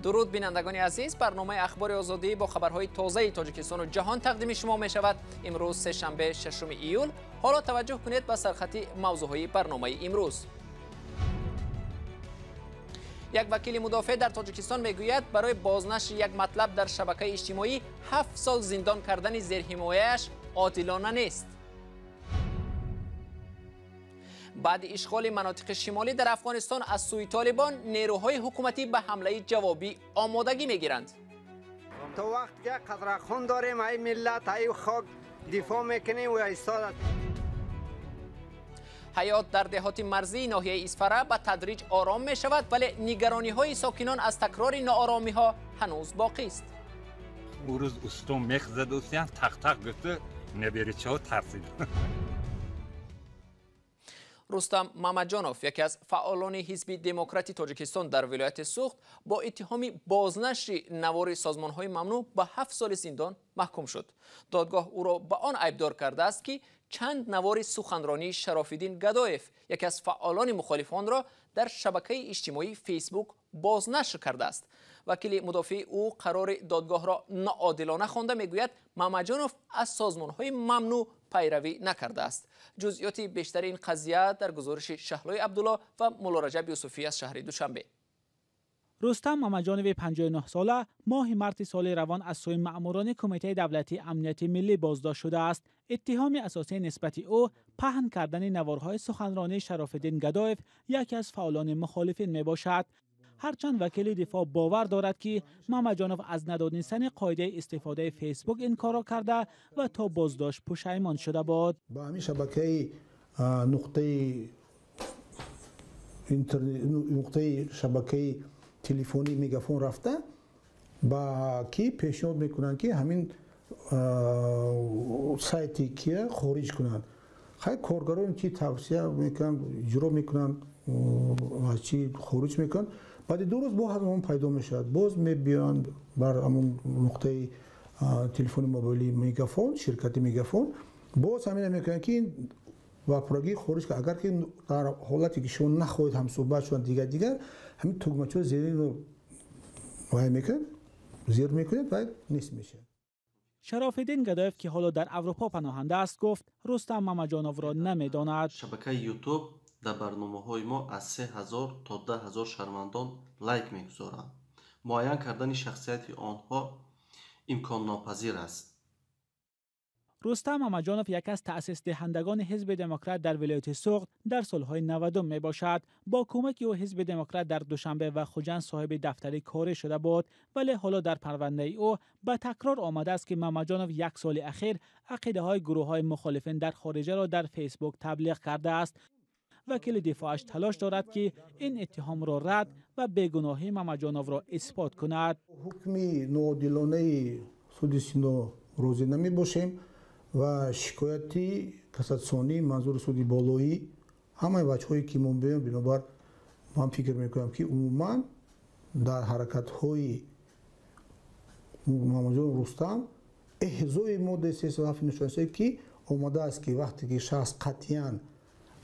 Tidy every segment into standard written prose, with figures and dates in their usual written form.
درود بینندگان عزیز، برنامه اخبار آزادی با خبرهای تازه تاجیکستان و جهان تقدیم شما می شود. امروز سه‌شنبه 6 ایول. حالا توجه کنید به سرخط موضوعهای برنامه امروز. یک وکیل مدافع در تاجیکستان میگوید برای بازنشر یک مطلب در شبکه اجتماعی 7 سال زندان کردن زیر حمایه‌اش عادلانه نیست. بعد اشغال مناطق شمالی در افغانستان از سوی طالبان، نیروهای حکومتی به حمله جوابی آمادگی میگیرند. تا وقتی که قدر خون داریم، ای ملت، ای خاک دفاع میکنیم و ایستاد. حیات در دهات مرزی ناحیه اسفره به تدریج آرام می شود، ولی نگرانی های ساکنان از تکرار ناآرامی ها هنوز باقی است. او روز استون میخ زد و سیان تق تق گفته نبیریچه ها ترسید. رستم ممجانوف، یکی از فعالان حزب دموکراتی تاجیکستان در ولایت سوخت، با اتهام بازنشر نوار سازمان‌های ممنوع به 7 سال زندان محکوم شد. دادگاه او را به آن عیبدار کرده است که چند نوار سخنرانی شراف‌الدین گدایف، یکی از فعالان مخالفان را در شبکه اجتماعی فیسبوک بازنشر کرده است. وکیل مدافع او قرار دادگاه را ناعادلانه خوانده میگوید ممجانوف از سازمان‌های ممنوع پیروی نکرده است. جزئیات بیشتر این قضیه در گزارش شهلای عبدالله و مولا رجب یوسفی از شهر دوشنبه. رستم ممجانوف 59 ساله ماه مارس سال روان از سوی مأموران کمیته دولتی امنیت ملی بازداشت شده است. اتهام اساسی نسبت او پهن کردن نوارهای سخنرانی شراف‌الدین گدایف، یکی از فعالان مخالفین می باشد. هرچند وکیل دفاع باور دارد که ممجانوف از ندانستن قاعده استفاده فیسبوک این کار را کرده و تا بازداشت پشیمان شده بود. با همین شبکه نقطه شبکه تلفنی میگافون رفته با کی پیشنهاد میکنن که همین سایتی که خارج کنن. خیلی کارگران چی توصیه میکنن، اجرا میکنن و چی خارج میکنن. بعد 2 روز با همون پیدا میشد، باز میبیان بر همون نقطه تلفن موبایلی میگافون، شرکت میگافون، باز همین میکنن که و پروگی خارج که اگر که در حالتی که شما نخواهید هم صحبت شون دیگر همین توگمچه زیر رو وای میکن زیر میکنه و نیست میشه. شراف‌الدین گدایف که حالا در اروپا پناهنده است گفت رستم ممجانوف را نمیداند. شبکه یوتیوب در برنامه‌های ما از 3000 تا 10000 شنوندگان لایک می‌گذارند. معین کردن شخصیت آنها امکان ناپذیر است. رستم ممجانوف یک از تأسیس دهندگان حزب دموکرات در ولایت سوخت در سالهای 90 می باشد. با کمک او حزب دموکرات در دوشنبه و خوجند صاحب دفتر کاری شده بود، ولی حالا در پرونده او به تکرار آمده است که ممجانوف 1 سال اخیر عقیده های گروه های مخالفین در خارجه را در فیسبوک تبلیغ کرده است. وکیل دفاعش تلاش دارد که این اتهام را رد و بیگناهی ممجانوف را اثبات کند. حکمی ناعادلانه سود سینا راضی نمی باشیم و شکایتی کاساتسیونی منظور سودی بالایی همه وجه‌هایی که ممکنه بنابر من فکر میکنم که عموما در حرکت های ممجان رستم احضای ماده 307 نشانه که آمده است که وقتی که شخص قطعاً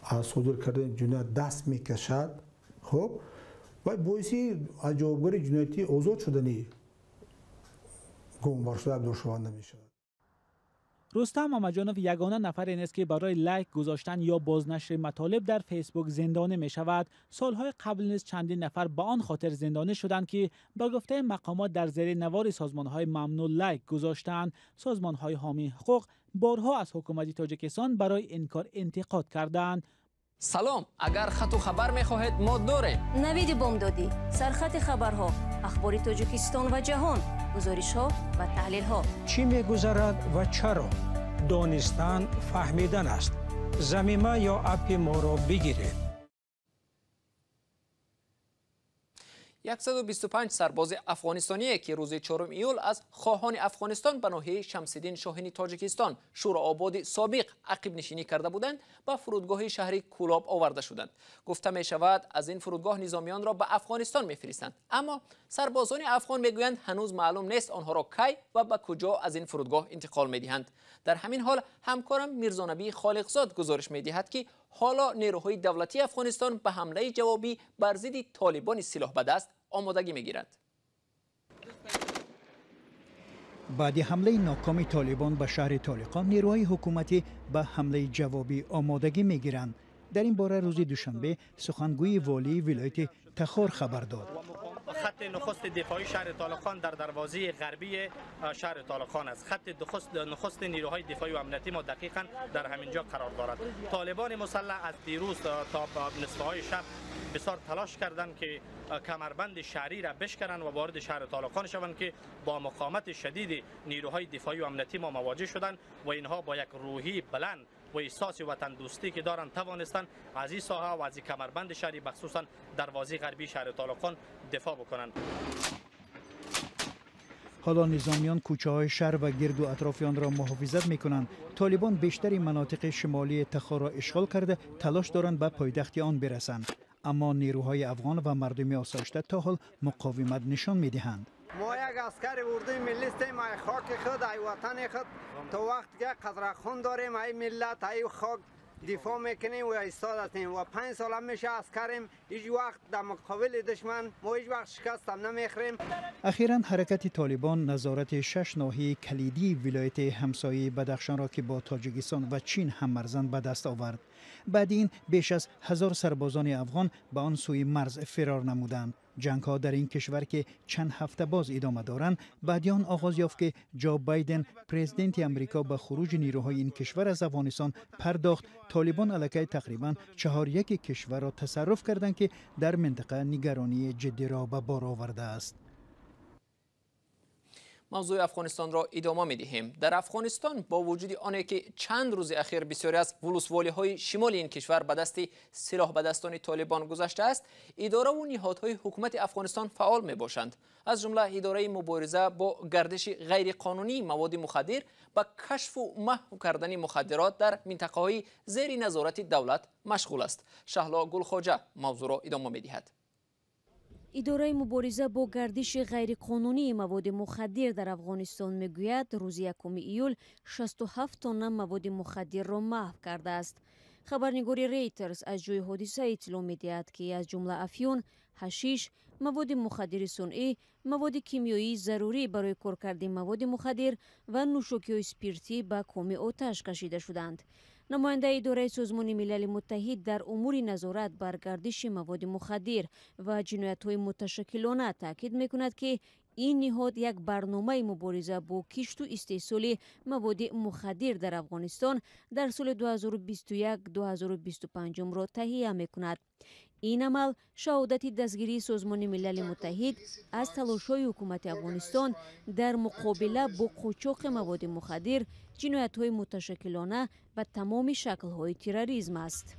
از صادر کردن جنایت دست میکشد، خب و باعثی از جوابگری جنایتی آزاد شدنی گمانبر شده عبدال شونده میشود. رستم ممجانوف یگانه نفری نیست که برای لایک گذاشتن یا بازنشر مطالب در فیسبوک زندانی می شود. سالهای قبل نیز چندین نفر به آن خاطر زندانی شدند که با گفته مقامات در زیر نوار سازمان‌های ممنوع لایک گذاشتند. سازمان‌های حامی حقوق بارها از حکومت تاجیکستان برای این کار انتقاد کردند. سلام، اگر خط و خبر میخواهید ما داریم. نوید بامدادی، سرخط خبرها، اخبار تاجیکستان و جهان، گزارش‌ها و تحلیل‌ها. چی می‌گذرد و چرا؟ دانستن فهمیدن است. ضمیمه یا اپ ما را بگیرید. 125 سرباز افغانستانی که روز 4 ایول از خواهان افغانستان به ناحیه شمس‌الدین شاهین تاجیکستان شورآباد سابق عقب نشینی کرده بودند به فرودگاه شهری کولاب آورده شدند. گفته می شود از این فرودگاه نظامیان را به افغانستان میفرستند، اما سربازان افغان میگویند هنوز معلوم نیست آنها را کی و به کجا از این فرودگاه انتقال میدهند. در همین حال همکارم میرزانبی خالقزاد گزارش میدهد که حالا نیروهای دولتی افغانستان به حمله جوابی بر ضد طالبان سلاح به دست آمادگی میگیرند. بعد حمله ناکام طالبان به شهر طالقان، نیروهای حکومتی به حمله جوابی آمادگی میگیرند. در این باره روز دوشنبه سخنگوی والی ولایت تخار خبر داد. خط نخست دفاعی شهر طالقان در دروازه غربی شهر طالقان است. خط نخست نیروهای دفاعی و امنیتی ما دقیقاً در همینجا قرار دارد. طالبان مسلح از دیروز تا نصفهای شب بسیار تلاش کردند که کمربند شهری را بشکنند و وارد شهر طالقان شوند که با مقاومت شدید نیروهای دفاعی و امنیتی ما مواجه شدند و اینها با یک روحی بلند و احساس وطن دوستی که دارند توانستند از این ساحه و از این کمربند شهری مخصوصا دروازه غربی شهر طالقان دفاع بکنند. حالا نظامیان کوچه های شهر و گرد و اطراف آن را محافظت می کنند. طالبان بیشتر مناطق شمالی تخار را اشغال کرده تلاش دارند به پایتخت آن برسند، اما نیروهای افغان و مردم آسایشته تا حال مقاومت نشان می دهند. ما یک اسکر اردوی ملی هستیم، ای خاک خود، ای وطن خود. تا وقت که قدرخون داریم، ای ملت، ای خاک دفاع میکنیم و ایستاد هستیم و 5 سال میشه اسکریم. هیچ وقت در مقابل دشمن ما هیچ وقت شکست هم نمیخوریم. اخیراً حرکت طالبان نظارت 6 ناحیه کلیدی ولایت همسایه بدخشان را که با تاجیکستان و چین هم مرزند به دست آورد. بعد این بیش از 1000 سربازان افغان به آن سوی مرز فرار نمودند. جنگ ها در این کشور که چند هفته باز ادامه دارند، بعد آن آغاز یافت که جو بایدن پرزیدنت امریکا به خروج نیروهای این کشور از افغانستان پرداخت. طالبان علاقه تقریبا 4/1 کشور را تصرف کردند که در منطقه نگرانی جدی را به بار آورده است. موضوع افغانستان را ادامه می‌دهیم. در افغانستان با وجود آنکه که چند روز اخیر بسیاری از ولسوالی‌های شمال این کشور به دست سلاح به دستان طالبان گذشته است، اداره و نهادهای حکومت افغانستان فعال میباشند. از جمله اداره مبارزه با گردش غیرقانونی مواد مخدر و کشف و محو کردن مخدرات در منطقه‌های زیر نظارت دولت مشغول است. شهلا گلخواجه موضوع را ادامه می‌دهد. اداره مبارزه با گردش غیرقانونی مواد مخدر در افغانستان میگوید روز 1 ایول 67 تن مواد مخدر را محو کرده است. خبرنگاری ریترز از جای حادثه اطلاع میدهد که از جمله افیون، حشیش، مواد مخدر صنعی، مواد کیمیایی ضروری برای کار کردن مواد مخدر و نوشاکی اسپریتی به کام آتش کشیده شدند. نماینده اداره سازمان ملل متحد در امور نظارت بر گردش مواد مخدر و جنایت‌های متشکلانه تاکید می‌کند که این نهاد یک برنامه مبارزه با کشت و استحصال مواد مخدر در افغانستان در سال 2021-2025 را تهیه می‌کند. این عمل شهادت دستگیری سازمان ملل متحد از تلاش‌های حکومت افغانستان در مقابله با قاچاق مواد مخدر، جنایت‌های متشکلانه و تمام شکل‌های تروریسم است.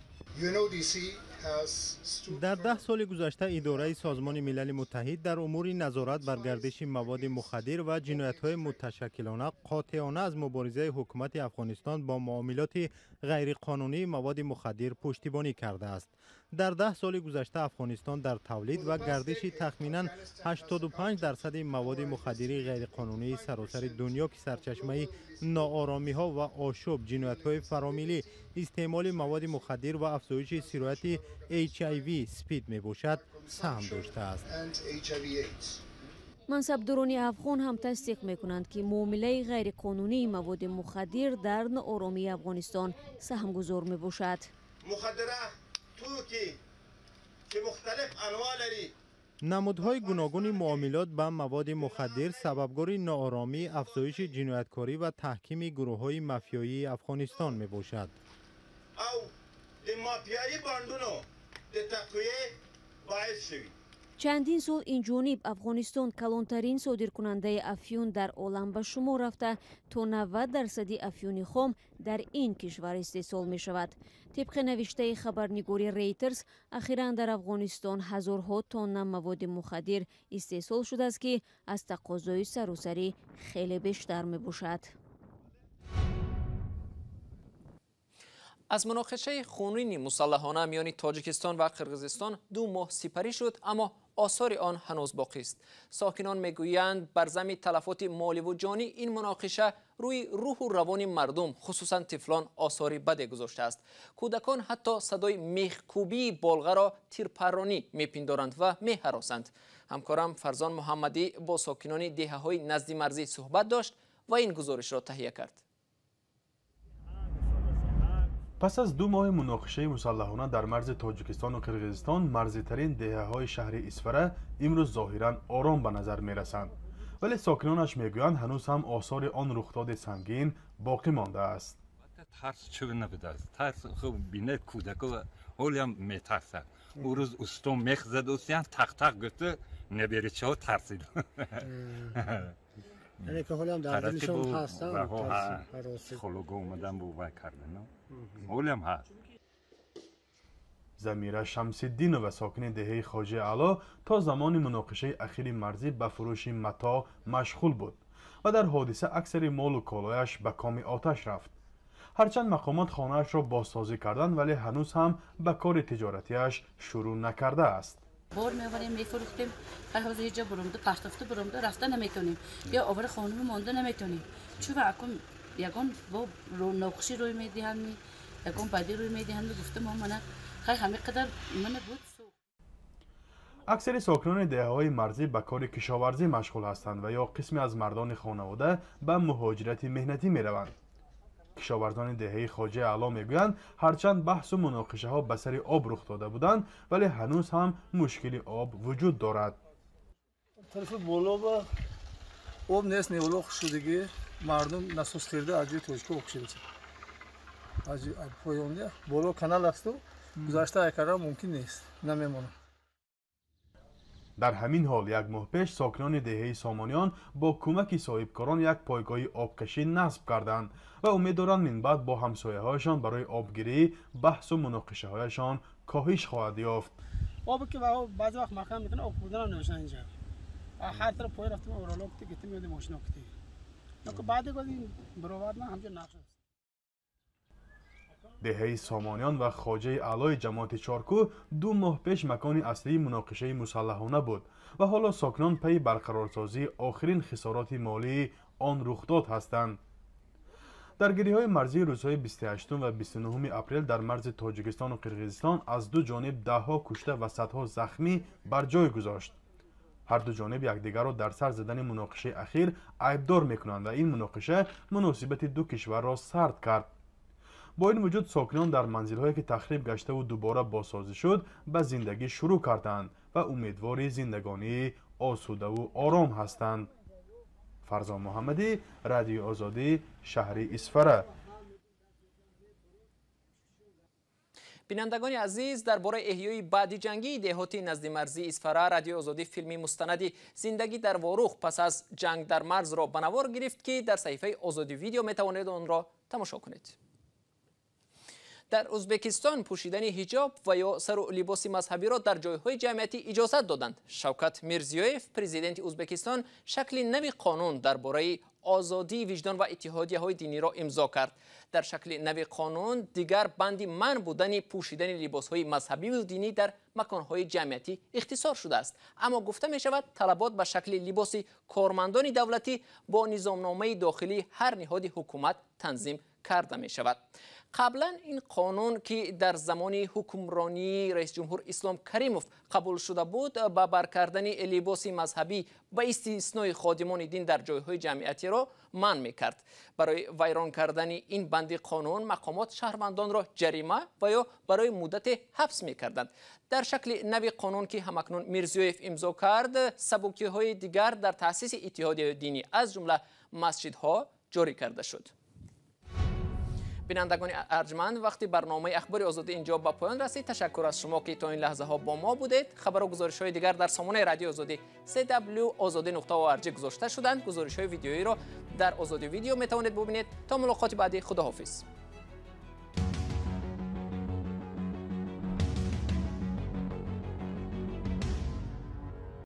در 10 سال گذشته اداره سازمان ملل متحد در امور نظارت بر گردش مواد مخدر و جنایت‌های متشکلانه قاطعانه از مبارزه حکومت افغانستان با معاملات غیرقانونی مواد مخدر پشتیبانی کرده است. در 10 سال گذشته افغانستان در تولید و گردش تخمیناً 85% مواد مخدر غیرقانونی سراسر دنیا که سرچشمه ناآرامی‌ها و آشوب، جنایت‌های فراملی، استعمال مواد مخدر و افزایش سرایت HIV سپید میباشد سهم داشته است. منصبداران افغان هم تصدیق میکنند که معامله غیرقانونی مواد مخدر در ناآرامی افغانستان سهمگذار میباشد. مخدره توکی که مختلف انواع لري. نمودهای گوناگون معاملات با مواد مخدر سببگار ناآرامی، افزایش جنایتکاری و تحکیم گروه‌های مافیایی افغانستان میباشد. او د مافیایی باندونو د تقویه باعث شوید. چندین سال این جانب افغانستان کلانترین صادرکننده افیون در عالم به شمار رفته تا 90% افیون خام در این کشور استحصال می شود. طبق نوشته خبرنگاری ریترز، اخیراً در افغانستان هزارها تن مواد مخدر استحصال شده است که از تقاضای سراسری خیلی بیشتر می باشد. از مناقشه خونین مسلحانه میان تاجیکستان و قرقیزستان 2 ماه سپری شد، اما آثار آن هنوز باقی است. ساکنان میگویند بر ضمن تلفات مالی و جانی این مناقشه روی روح و روان مردم خصوصا طفلان آثاری بدی گذاشته است. کودکان حتی صدای میخکوبی بالغ را تیرپرانی میپندارند و میهراسند. همکارم فرزان محمدی با ساکنان دهه‌های نزد مرزی صحبت داشت و این گزارش را تهیه کرد. پس از 2 ماه مناقشه مسلحانه در مرز تاجیکستان و قرقیزستان، مرزی‌ترین دهه‌های شهر اسفره امروز ظاهراً آرام به نظر می‌رسند، ولی ساکنانش میگویند هنوز هم آثار آن رخداد سنگین باقی مانده است. ترس چه نبوده است. ترس خوب بینه کودکا حالی هم میترسه. او روز استون میخ زد و سیان تق تق گفته نبیریچه ها ترسید. یعنی که حالی هم در دلشون هستن خلوگو اومدن بو وای کردن. حالی هم هست. زمیره شمس‌الدین و ساکن دهه خواجه علا تا زمان مناقشه اخیر مرزی به فروش متاع مشغول بود و در حادثه اکثر مال و کالایش به کام آتش رفت. هرچند مقامات خانه‌اش را بازسازی کردند، ولی هنوز هم به کار تجارتیش شروع نکرده است. بار می‌آوریم می‌فروختیم، هر روز یه جا برونده پرتافته برونده رفته نمی‌تونیم، یا آور خانه مانده نمی‌تونیم. چون واقعا یگان با نقشی روی می‌دهند، یگان بدی روی می‌دهند. گفتم من خیلی همه قدر من بود. اکثر ساکنان دهه‌های مرزی به کار کشاورزی مشغول هستند و یا قسمی از مردان خانواده به مهاجرت مهنتی می‌روند. کشاورزان دهه خواجه علا میگویند هرچند بحث و مناقشه ها به سر آب رخ داده بودند، ولی هنوز هم مشکل آب وجود دارد. طرف بالا با آب نیست، نیولو شدگی مردم نسوس کرده اجی توشکو اکشیده اجی پایونده بالا کانال است و گذشته اکرا ممکن نیست، نمیمونه. در همین حال یک ماه پیش ساکنان دهه سامانیان با کمک صاحبکاران یک پایگاه آبکشی نصب کردند و امید دارند من بعد با همسایه‌هایشان برای آبگیری بحث و مناقشه هایشان کاهش خواهد یافت. آب که بعضی وقت مکان میکنه آب خوردن هم نمیشه اینجا. هر طرف پای رفتیم اورالو کتی گفتیم میاد ماشینا کتی. نکو بعد گفتیم برابر نه همجا نقش است. دهه سامانیان و خواجه علای جماعت چارکو 2 ماه پیش مکان اصلی مناقشه مسلحانه بود و حالا ساکنان پی برقرارسازی آخرین خسارات مالی آن رخداد هستند. درگیری‌های مرزی روزهای 28 و 29 اپریل در مرز تاجیکستان و قرقیزستان از 2 جانب ده‌ها کشته و صدها زخمی بر جای گذاشت. هر 2 جانب یکدیگر را در سر زدن مناقشه اخیر عیبدار می‌کنند و این مناقشه مناسبت 2 کشور را سرد کرد. با این وجود ساکنان در منزل‌هایی که تخریب گشته و دوباره بازسازی شد به زندگی شروع کردند و امیدوار زندگانی آسوده و آرام هستند. فرزان محمدی، رادیو آزادی، شهر اسفره. بینندگان عزیز، درباره احیای بعد جنگی دهات نزد مرزی اسفره، رادیو آزادی فیلمی مستندی زندگی در واروخ پس از جنگ در مرز را به نوار گرفت که در صفحه آزادی ویدیو میتوانید آن را تماشا کنید. در ازبکستان پوشیدن حجاب و یا سر و لباس مذهبی را در جایهای جمعیتی اجازت دادند. شوکت میرزیویف پرزیدنت ازبکستان شکل نوی قانون درباره آزادی وجدان و اتحادیه‌های دینی را امضا کرد. در شکل نوی قانون دیگر بندی منع بودن پوشیدن لباس‌های مذهبی و دینی در مکان‌های جمعیتی اختصار شده است، اما گفته می شود طلبات به شکل لباس کارمندان دولتی با نظامنامه داخلی هر نهاد حکومت تنظیم کرده می شود. قبلا این قانون که در زمان حکمرانی رئیس جمهور اسلام کریموف قبول شده بود به برکردن لباس مذهبی به استثنای خادمان دین در جایهای جمعیتی را منع می‌کرد. برای ویران کردن این بند قانون مقامات شهروندان را جریمه و یا برای مدت حبس می‌کردند. در شکل نوی قانون که همکنون میرزیویف امضا کرد، سبکی‌های دیگر در تأسیس اتحادیه دینی از جمله مسجدها جاری کرده شد. بینندگان ارجمند، وقتی برنامه اخبار آزادی اینجا به پایان رسید، تشکر از شما که تا این لحظه ها با ما بودید. خبر و گزارش های دیگر در سامانه رادیو آزادی www.azadi.org گذاشته شدند. گزارش های ویدیویی را در آزادی ویدیو می توانید ببینید. تا ملاقات بعدی، خداحافظ.